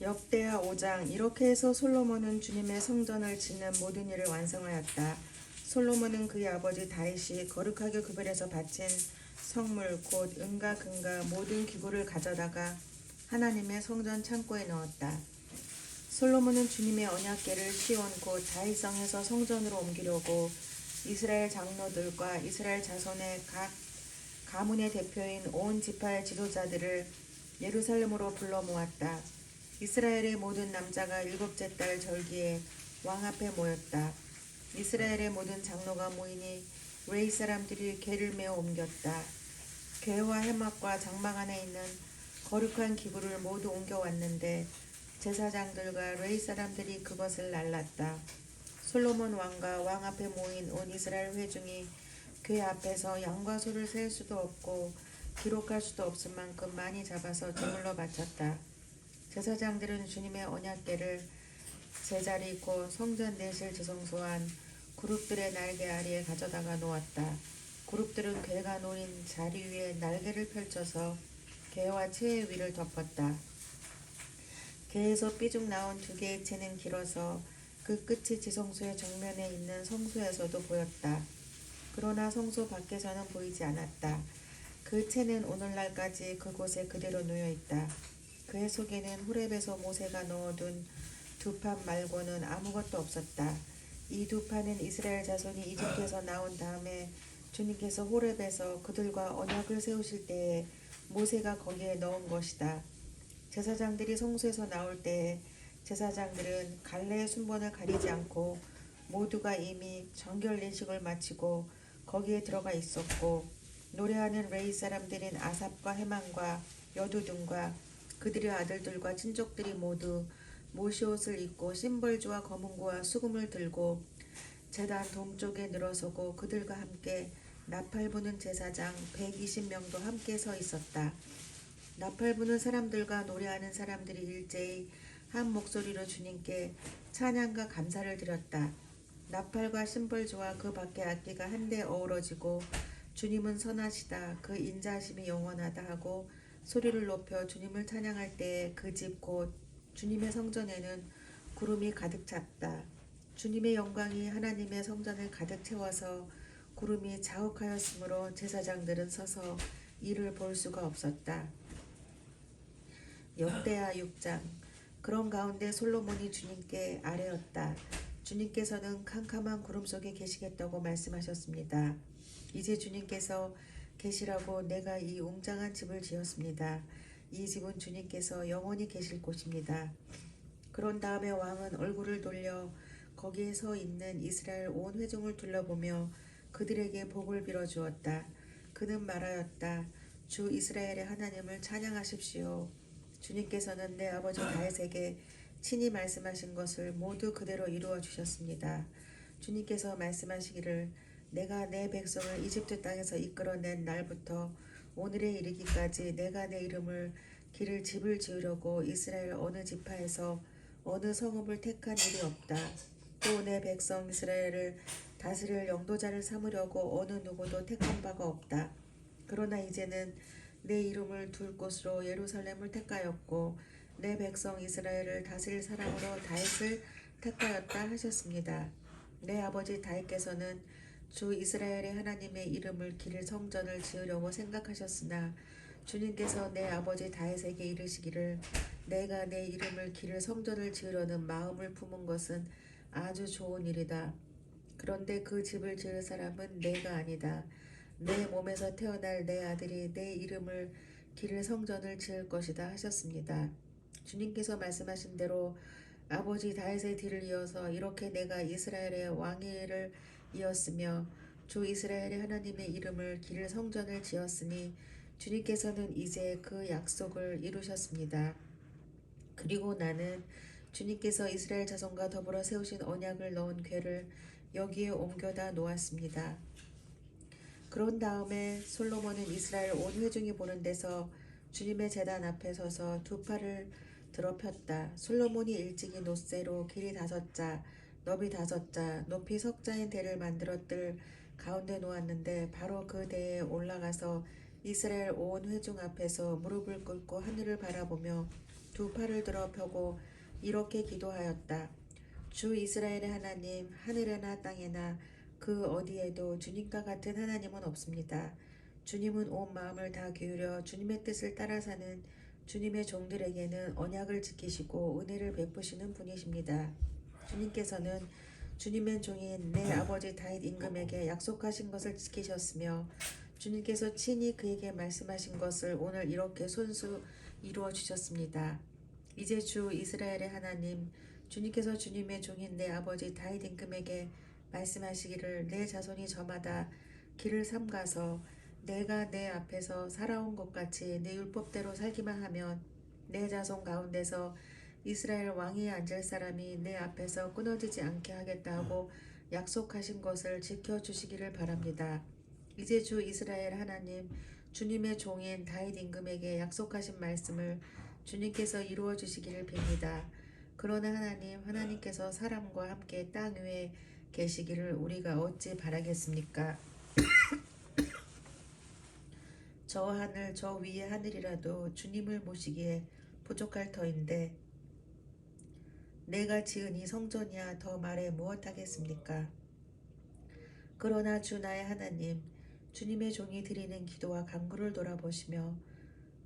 역대하 5장. 이렇게 해서 솔로몬은 주님의 성전을 짓는 모든 일을 완성하였다. 솔로몬은 그의 아버지 다윗이 거룩하게 구별해서 바친 성물 곧 은과 금과 모든 기구를 가져다가 하나님의 성전 창고에 넣었다. 솔로몬은 주님의 언약궤를 시온 곧 다윗성에서 성전으로 옮기려고 이스라엘 장로들과 이스라엘 자손의 각 가문의 대표인 온 지파의 지도자들을 예루살렘으로 불러 모았다. 이스라엘의 모든 남자가 일곱째 달 절기에 왕 앞에 모였다. 이스라엘의 모든 장로가 모이니 레이 사람들이 궤를 메어 옮겼다. 궤와 해막과 장막 안에 있는 거룩한 기구를 모두 옮겨왔는데 제사장들과 레이 사람들이 그것을 날랐다. 솔로몬 왕과 왕 앞에 모인 온 이스라엘 회중이 궤 앞에서 양과 소를 셀 수도 없고 기록할 수도 없을 만큼 많이 잡아서 제물로 바쳤다. 제사장들은 주님의 언약궤를 제자리 곧 성전 내실 지성소한 그룹들의 날개 아래에 가져다가 놓았다. 그룹들은 궤가 놓인 자리 위에 날개를 펼쳐서 궤와 채의 위를 덮었다. 궤에서 삐죽 나온 두 개의 채는 길어서 그 끝이 지성소의 정면에 있는 성소에서도 보였다. 그러나 성소 밖에서는 보이지 않았다. 그 채는 오늘날까지 그곳에 그대로 놓여있다. 그의 속에는 호렙에서 모세가 넣어둔 두 판 말고는 아무것도 없었다. 이 두 판은 이스라엘 자손이 이집트에서 나온 다음에 주님께서 호렙에서 그들과 언약을 세우실 때에 모세가 거기에 넣은 것이다. 제사장들이 성소에서 나올 때에 제사장들은 갈래의 순번을 가리지 않고 모두가 이미 정결 예식을 마치고 거기에 들어가 있었고 노래하는 레위 사람들인 아삽과 헤만과 여두둔과 그들의 아들들과 친족들이 모두 모시옷을 입고 심벌주와 검은고와 수금을 들고 제단 동쪽에 늘어서고 그들과 함께 나팔 부는 제사장 120명도 함께 서 있었다. 나팔 부는 사람들과 노래하는 사람들이 일제히 한 목소리로 주님께 찬양과 감사를 드렸다. 나팔과 심벌주와 그 밖의 악기가 한데 어우러지고 주님은 선하시다 그 인자하심이 영원하다 하고 소리를 높여 주님을 찬양할 때에 그 집 곧 주님의 성전에는 구름이 가득 찼다. 주님의 영광이 하나님의 성전을 가득 채워서 구름이 자욱하였으므로 제사장들은 서서 이를 볼 수가 없었다. 역대하 6장. 그런 가운데 솔로몬이 주님께 아뢰었다. 주님께서는 캄캄한 구름 속에 계시겠다고 말씀하셨습니다. 이제 주님께서 계시라고 내가 이 웅장한 집을 지었습니다. 이 집은 주님께서 영원히 계실 곳입니다. 그런 다음에 왕은 얼굴을 돌려 거기에 서 있는 이스라엘 온 회중을 둘러보며 그들에게 복을 빌어주었다. 그는 말하였다. 주 이스라엘의 하나님을 찬양하십시오. 주님께서는 내 아버지 다윗에게 친히 말씀하신 것을 모두 그대로 이루어 주셨습니다. 주님께서 말씀하시기를 내가 내 백성을 이집트 땅에서 이끌어낸 날부터 오늘에 이르기까지 내가 내 이름을 기를 집을 지으려고 이스라엘 어느 지파에서 어느 성읍을 택한 일이 없다. 또 내 백성 이스라엘을 다스릴 영도자를 삼으려고 어느 누구도 택한 바가 없다. 그러나 이제는 내 이름을 둘 곳으로 예루살렘을 택하였고 내 백성 이스라엘을 다스릴 사람으로 다윗을 택하였다 하셨습니다. 내 아버지 다윗께서는 주 이스라엘의 하나님의 이름을 기릴 성전을 지으려고 생각하셨으나 주님께서 내 아버지 다윗에게 이르시기를 내가 내 이름을 기를 성전을 지으려는 마음을 품은 것은 아주 좋은 일이다. 그런데 그 집을 지을 사람은 내가 아니다. 내 몸에서 태어날 내 아들이 내 이름을 기를 성전을 지을 것이다 하셨습니다. 주님께서 말씀하신 대로 아버지 다윗의 뒤를 이어서 이렇게 내가 이스라엘의 왕위를 이었으며 주 이스라엘의 하나님의 이름을 기를 성전을 지었으니 주님께서는 이제 그 약속을 이루셨습니다. 그리고 나는 주님께서 이스라엘 자손과 더불어 세우신 언약을 넣은 궤를 여기에 옮겨다 놓았습니다. 그런 다음에 솔로몬은 이스라엘 온 회중이 보는 데서 주님의 제단 앞에 서서 두 팔을 들어 폈다. 솔로몬이 일찍이 놋새로 길이 5자, 너비 5자, 높이 석자인 대를 만들어 뜰 가운데 놓았는데 바로 그 대에 올라가서 이스라엘 온 회중 앞에서 무릎을 꿇고 하늘을 바라보며 두 팔을 들어 펴고 이렇게 기도하였다. 주 이스라엘의 하나님, 하늘에나 땅에나 그 어디에도 주님과 같은 하나님은 없습니다. 주님은 온 마음을 다 기울여 주님의 뜻을 따라 사는 주님의 종들에게는 언약을 지키시고 은혜를 베푸시는 분이십니다. 주님께서는 주님의 종인 내 아버지 다윗 임금에게 약속하신 것을 지키셨으며 주님께서 친히 그에게 말씀하신 것을 오늘 이렇게 손수 이루어 주셨습니다. 이제 주 이스라엘의 하나님, 주님께서 주님의 종인 내 아버지 다윗 임금에게 말씀하시기를 내 자손이 저마다 길을 삼가서 내가 내 앞에서 살아온 것 같이 내 율법대로 살기만 하면 내 자손 가운데서 이스라엘 왕위에 앉을 사람이 내 앞에서 끊어지지 않게 하겠다 하고 약속하신 것을 지켜주시기를 바랍니다. 이제 주 이스라엘 하나님, 주님의 종인 다윗 임금에게 약속하신 말씀을 주님께서 이루어 주시기를 빕니다. 그러나 하나님께서 사람과 함께 땅 위에 계시기를 우리가 어찌 바라겠습니까? 저 하늘 저 위의 하늘이라도 주님을 모시기에 부족할 터인데 내가 지은 이 성전이야 더 말해 무엇하겠습니까? 그러나 주 나의 하나님, 주님의 종이 드리는 기도와 간구를 돌아보시며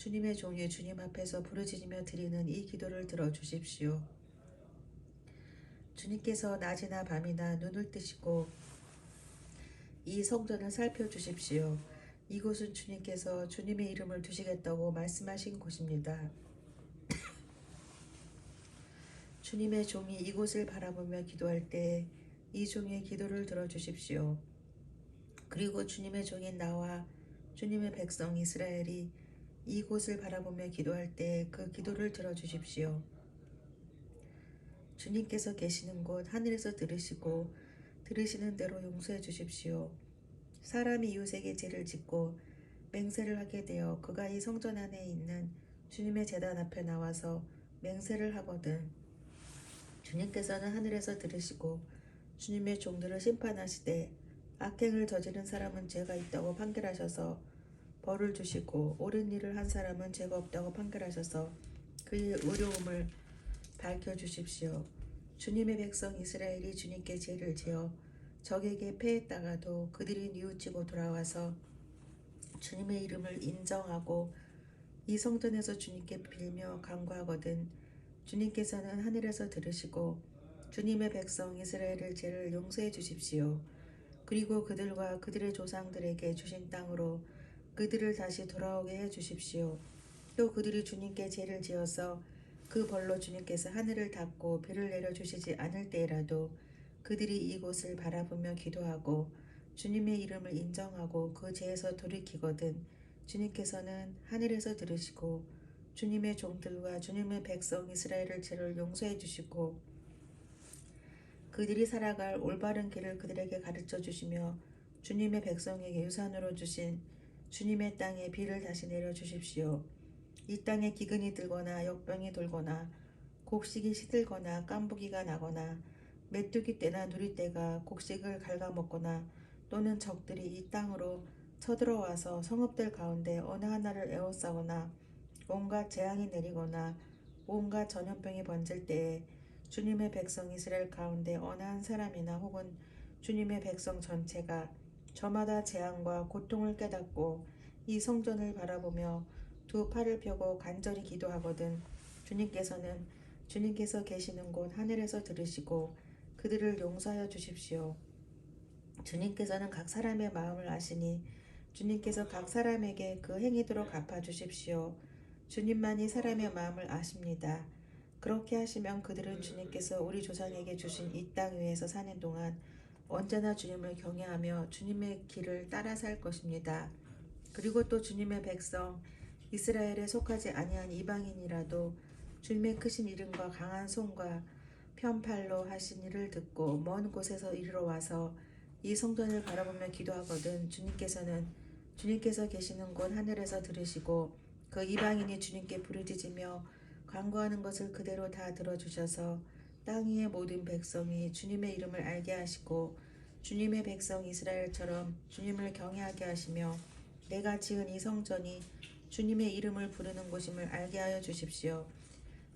주님의 종이 주님 앞에서 부르짖으며 드리는 이 기도를 들어주십시오. 주님께서 낮이나 밤이나 눈을 뜨시고 이 성전을 살펴주십시오. 이곳은 주님께서 주님의 이름을 두시겠다고 말씀하신 곳입니다. 주님의 종이 이곳을 바라보며 기도할 때 이 종의 기도를 들어주십시오. 그리고 주님의 종인 나와 주님의 백성 이스라엘이 이곳을 바라보며 기도할 때 그 기도를 들어주십시오. 주님께서 계시는 곳 하늘에서 들으시고 들으시는 대로 용서해 주십시오. 사람이 이웃에게 죄를 짓고 맹세를 하게 되어 그가 이 성전 안에 있는 주님의 제단 앞에 나와서 맹세를 하거든 주님께서는 하늘에서 들으시고 주님의 종들을 심판하시되 악행을 저지른 사람은 죄가 있다고 판결하셔서 벌을 주시고 옳은 일을 한 사람은 죄가 없다고 판결하셔서 그의 의로움을 밝혀주십시오. 주님의 백성 이스라엘이 주님께 죄를 지어 적에게 패했다가도 그들이 뉘우치고 돌아와서 주님의 이름을 인정하고 이 성전에서 주님께 빌며 간구하거든 주님께서는 하늘에서 들으시고 주님의 백성 이스라엘의 죄를 용서해 주십시오. 그리고 그들과 그들의 조상들에게 주신 땅으로 그들을 다시 돌아오게 해 주십시오. 또 그들이 주님께 죄를 지어서 그 벌로 주님께서 하늘을 닫고 비를 내려주시지 않을 때라도 그들이 이곳을 바라보며 기도하고 주님의 이름을 인정하고 그 죄에서 돌이키거든 주님께서는 하늘에서 들으시고 주님의 종들과 주님의 백성 이스라엘의 죄를 용서해 주시고 그들이 살아갈 올바른 길을 그들에게 가르쳐 주시며 주님의 백성에게 유산으로 주신 주님의 땅에 비를 다시 내려주십시오. 이 땅에 기근이 들거나 역병이 돌거나 곡식이 시들거나 깐부기가 나거나 메뚜기 떼나 누리 떼가 곡식을 갉아먹거나 또는 적들이 이 땅으로 쳐들어와서 성읍들 가운데 어느 하나를 에워싸거나 온갖 재앙이 내리거나 온갖 전염병이 번질 때에 주님의 백성 이스라엘 가운데 어느 한 사람이나 혹은 주님의 백성 전체가 저마다 재앙과 고통을 깨닫고 이 성전을 바라보며 두 팔을 펴고 간절히 기도하거든 주님께서는 주님께서 계시는 곳 하늘에서 들으시고 그들을 용서하여 주십시오. 주님께서는 각 사람의 마음을 아시니 주님께서 각 사람에게 그 행위대로 갚아주십시오. 주님만이 사람의 마음을 아십니다. 그렇게 하시면 그들은 주님께서 우리 조상에게 주신 이 땅 위에서 사는 동안 언제나 주님을 경외하며 주님의 길을 따라 살 것입니다. 그리고 또 주님의 백성 이스라엘에 속하지 아니한 이방인이라도 주님의 크신 이름과 강한 손과 편팔로 하신 일을 듣고 먼 곳에서 이리로 와서 이 성전을 바라보며 기도하거든 주님께서 계시는 곳 하늘에서 들으시고 그 이방인이 주님께 부르짖으며 간구하는 것을 그대로 다 들어주셔서 땅 위의 모든 백성이 주님의 이름을 알게 하시고 주님의 백성 이스라엘처럼 주님을 경외하게 하시며 내가 지은 이 성전이 주님의 이름을 부르는 곳임을 알게 하여 주십시오.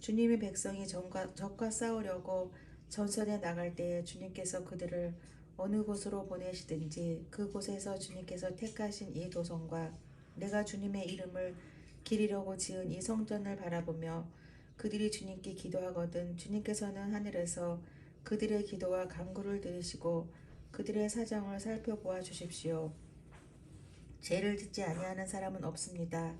주님의 백성이 적과 싸우려고 전선에 나갈 때에 주님께서 그들을 어느 곳으로 보내시든지 그곳에서 주님께서 택하신 이 도성과 내가 주님의 이름을 기리려고 지은 이 성전을 바라보며 그들이 주님께 기도하거든 주님께서는 하늘에서 그들의 기도와 간구를 들으시고 그들의 사정을 살펴보아 주십시오. 죄를 짓지 아니하는 사람은 없습니다.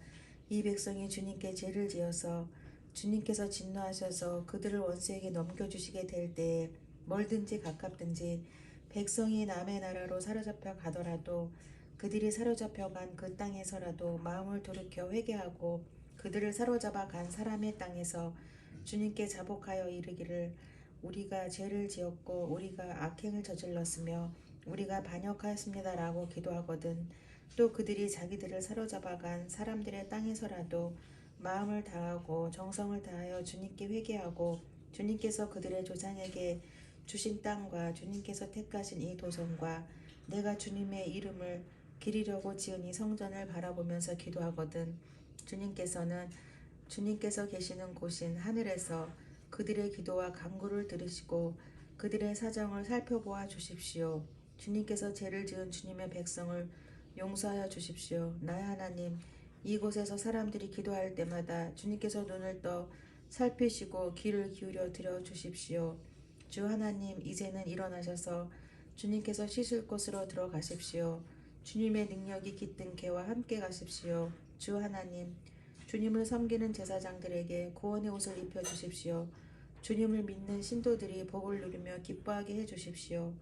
이 백성이 주님께 죄를 지어서 주님께서 진노하셔서 그들을 원수에게 넘겨주시게 될 때에 멀든지 가깝든지 백성이 남의 나라로 사로잡혀 가더라도 그들이 사로잡혀 간 그 땅에서라도 마음을 돌이켜 회개하고 그들을 사로잡아 간 사람의 땅에서 주님께 자복하여 이르기를 우리가 죄를 지었고 우리가 악행을 저질렀으며 우리가 반역하였습니다라고 기도하거든 또 그들이 자기들을 사로잡아 간 사람들의 땅에서라도 마음을 다하고 정성을 다하여 주님께 회개하고 주님께서 그들의 조상에게 주신 땅과 주님께서 택하신 이 도성과 내가 주님의 이름을 기리려고 지은 이 성전을 바라보면서 기도하거든 주님께서 계시는 곳인 하늘에서 그들의 기도와 간구를 들으시고 그들의 사정을 살펴보아 주십시오. 주님께서 죄를 지은 주님의 백성을 용서하여 주십시오. 나의 하나님, 이곳에서 사람들이 기도할 때마다 주님께서 눈을 떠 살피시고 귀를 기울여 드려 주십시오. 주 하나님, 이제는 일어나셔서 주님께서 씻을 곳으로 들어가십시오. 주님의 능력이 깃든 개와 함께 가십시오. 주 하나님, 주님을 섬기는 제사장들에게 구원의 옷을 입혀 주십시오. 주님을 믿는 신도들이 복을 누리며 기뻐하게 해 주십시오.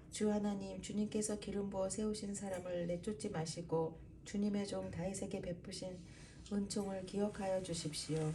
주 하나님, 주님께서 기름 부어 세우신 사람을 내쫓지 마시고 주님의 종 다윗에게 베푸신 은총을 기억하여 주십시오.